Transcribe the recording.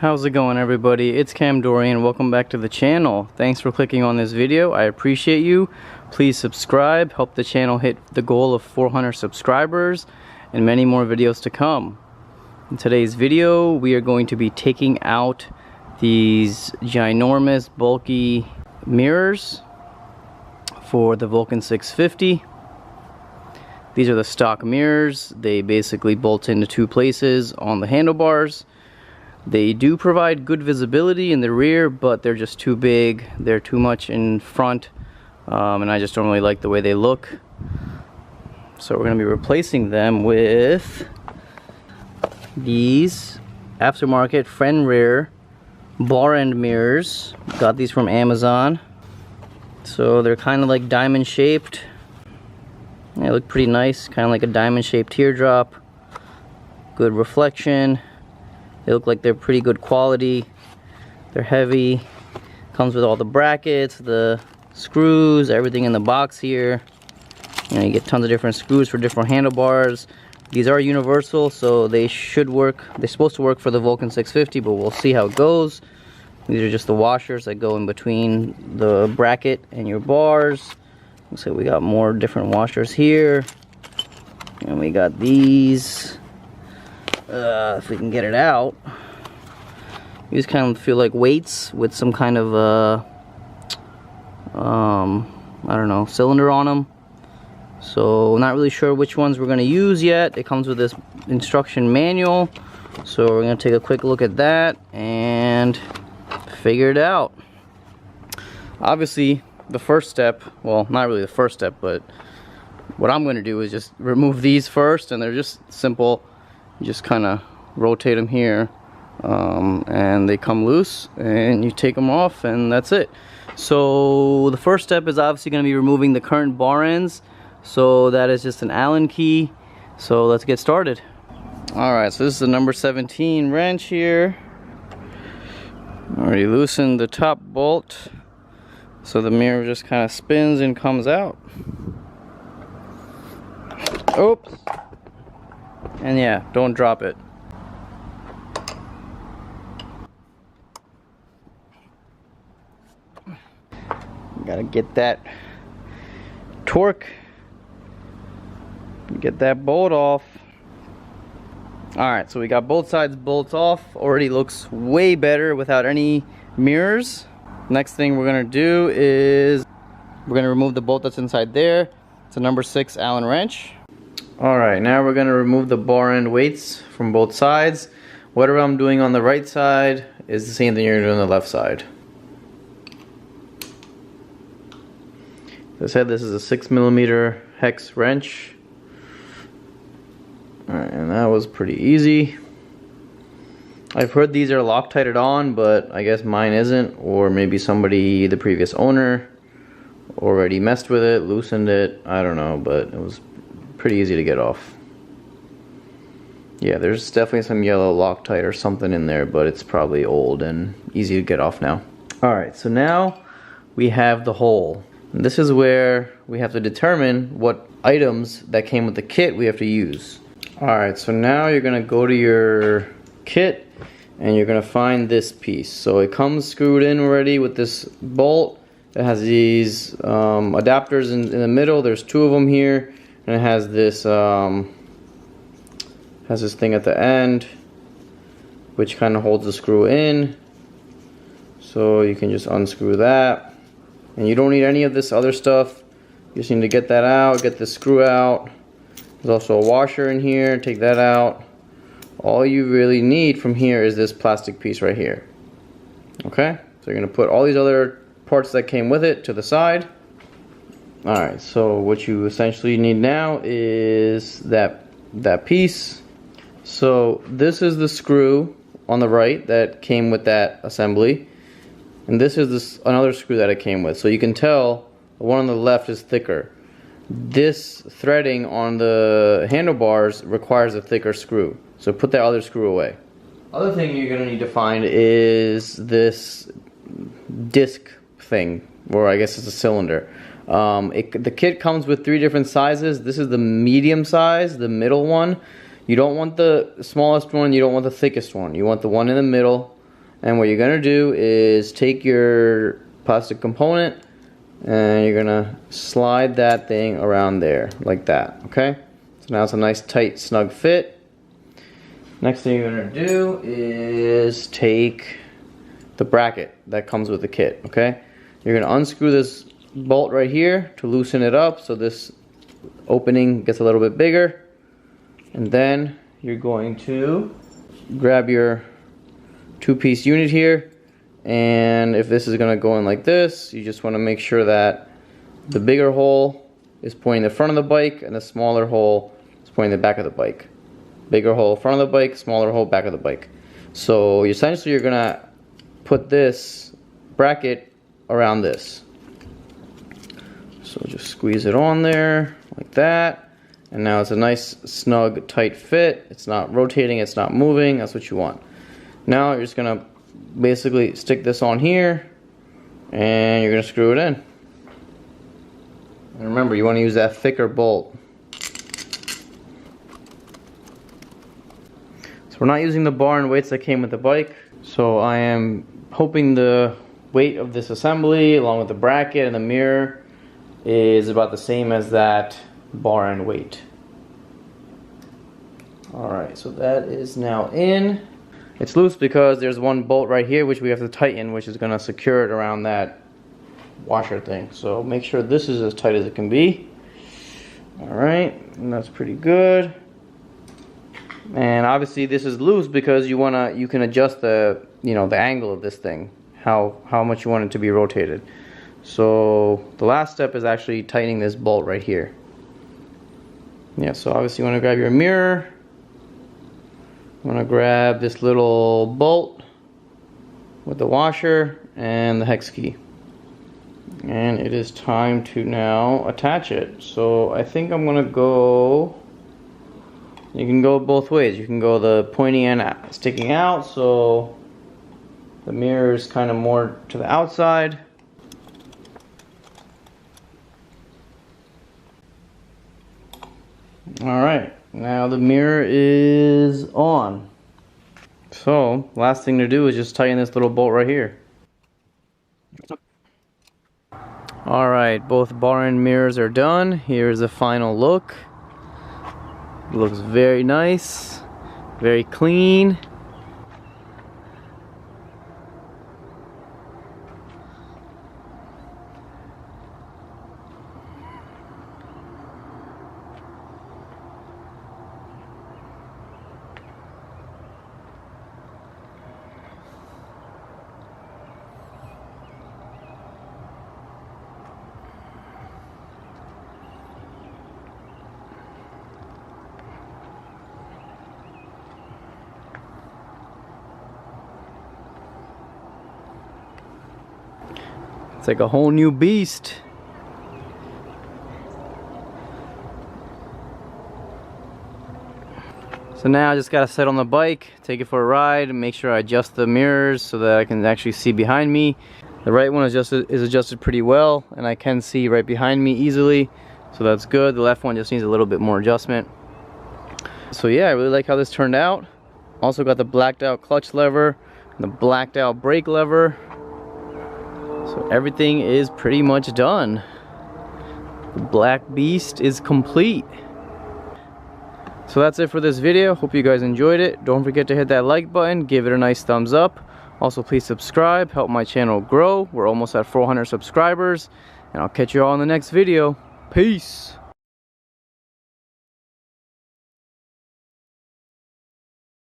How's it going, everybody? It's Cam Dorian. Welcome back to the channel. Thanks for clicking on this video. I appreciate you. Please subscribe, help the channel hit the goal of 400 subscribers and many more videos to come. In today's video, we are going to be taking out these ginormous bulky mirrors for the Vulcan 650. These are the stock mirrors. They basically bolt into two places on the handlebars. They do provide good visibility in the rear, but they're just too big. They're too much in front, and I just don't really like the way they look. So we're going to be replacing them with these Aftermarket FENRIR bar end mirrors. Got these from Amazon. So they're kind of like diamond shaped. They look pretty nice, kind of like a diamond shaped teardrop. Good reflection. They look like they're pretty good quality. They're heavy. Comes with all the brackets, the screws, everything in the box here. You know, you get tons of different screws for different handlebars. These are universal, so they should work. They're supposed to work for the Vulcan 650, but we'll see how it goes. These are just the washers that go in between the bracket and your bars. Looks like we got more different washers here. And we got these. If we can get it out, these kind of feel like weights with some kind of I don't know, cylinder on them. So not really sure which ones we're going to use yet. It comes with this instruction manual, so we're going to take a quick look at that and figure it out. Obviously the first step, well, not really the first step, but what I'm going to do is just remove these first, and they're just simple. You just kind of rotate them here, and they come loose, and you take them off, and that's it. So the first step is obviously going to be removing the current bar ends. So that is just an Allen key. So let's get started. Alright, so this is the number 17 wrench here. Already loosened the top bolt, so the mirror just kind of spins and comes out. Oops. And yeah, don't drop it. Gotta get that torque, get that bolt off. Alright, so we got both sides bolts off. Already looks way better without any mirrors. Next thing we're gonna do is we're gonna remove the bolt that's inside there. It's a number 6 Allen wrench. Alright, now we're going to remove the bar end weights from both sides. Whatever I'm doing on the right side is the same thing you're doing on the left side. As I said, this is a 6mm hex wrench. Alright, and that was pretty easy. I've heard these are Loctited on, but I guess mine isn't, or maybe somebody, the previous owner, already messed with it, loosened it. I don't know, but it was pretty easy to get off. Yeah, there's definitely some yellow Loctite or something in there, but it's probably old and easy to get off now. Alright, so now we have the hole. And this is where we have to determine what items that came with the kit we have to use. Alright, so now you're going to go to your kit and you're going to find this piece. So it comes screwed in already with this bolt. It has these adapters in the middle. There's 2 of them here. And it has this thing at the end, which kind of holds the screw in. So you can just unscrew that, and you don't need any of this other stuff. You just need to get that out, get the screw out. There's also a washer in here. Take that out. All you really need from here is this plastic piece right here. Okay, so you're gonna put all these other parts that came with it to the side. Alright, so what you essentially need now is that piece. So this is the screw on the right that came with that assembly, and this is another screw that it came with. So you can tell the one on the left is thicker. This threading on the handlebars requires a thicker screw, so put that other screw away. Other thing you're going to need to find is this disc thing, or I guess it's a cylinder. The kit comes with 3 different sizes. This is the medium size, the middle one. You don't want the smallest one, you don't want the thickest one. You want the one in the middle. And what you're gonna do is take your plastic component and you're gonna slide that thing around there like that, okay? So now it's a nice tight snug fit. Next thing you're gonna do is take the bracket that comes with the kit, okay? You're gonna unscrew this bolt right here to loosen it up so this opening gets a little bit bigger. And then you're going to grab your 2-piece unit here, and if this is going to go in like this, you just want to make sure that the bigger hole is pointing the front of the bike and the smaller hole is pointing the back of the bike. Bigger hole front of the bike, smaller hole back of the bike. So essentially you're going to put this bracket around this. So just squeeze it on there like that, and now it's a nice snug tight fit. It's not rotating, it's not moving. That's what you want. Now you're just gonna basically stick this on here and you're gonna screw it in. And remember, you want to use that thicker bolt. So we're not using the bar and weights that came with the bike, so I am hoping the weight of this assembly along with the bracket and the mirror is about the same as that bar and weight. Alright, so that is now in. It's loose because there's one bolt right here which we have to tighten, which is going to secure it around that washer thing. So make sure this is as tight as it can be. Alright, and that's pretty good. And obviously this is loose because you can adjust the the angle of this thing, how much you want it to be rotated. So the last step is actually tightening this bolt right here. Yeah, so obviously you want to grab your mirror. You want to grab this little bolt with the washer and the hex key. And it is time to now attach it. So I think I'm going to go, you can go both ways. You can go the pointy end sticking out, so the mirror is kind of more to the outside. Alright, now the mirror is on. So, last thing to do is just tighten this little bolt right here. Alright, both bar and mirrors are done. Here's the final look. It looks very nice, very clean. It's like a whole new beast. So now I just gotta sit on the bike, take it for a ride, and make sure I adjust the mirrors so that I can actually see behind me. The right one is adjusted pretty well, and I can see right behind me easily, so that's good. The left one just needs a little bit more adjustment. So yeah, I really like how this turned out. Also got the blacked out clutch lever and the blacked out brake lever. So everything is pretty much done. The Black Beast is complete. So that's it for this video. Hope you guys enjoyed it. Don't forget to hit that like button, give it a nice thumbs up. Also please subscribe, help my channel grow. We're almost at 400 subscribers. And I'll catch you all in the next video. Peace.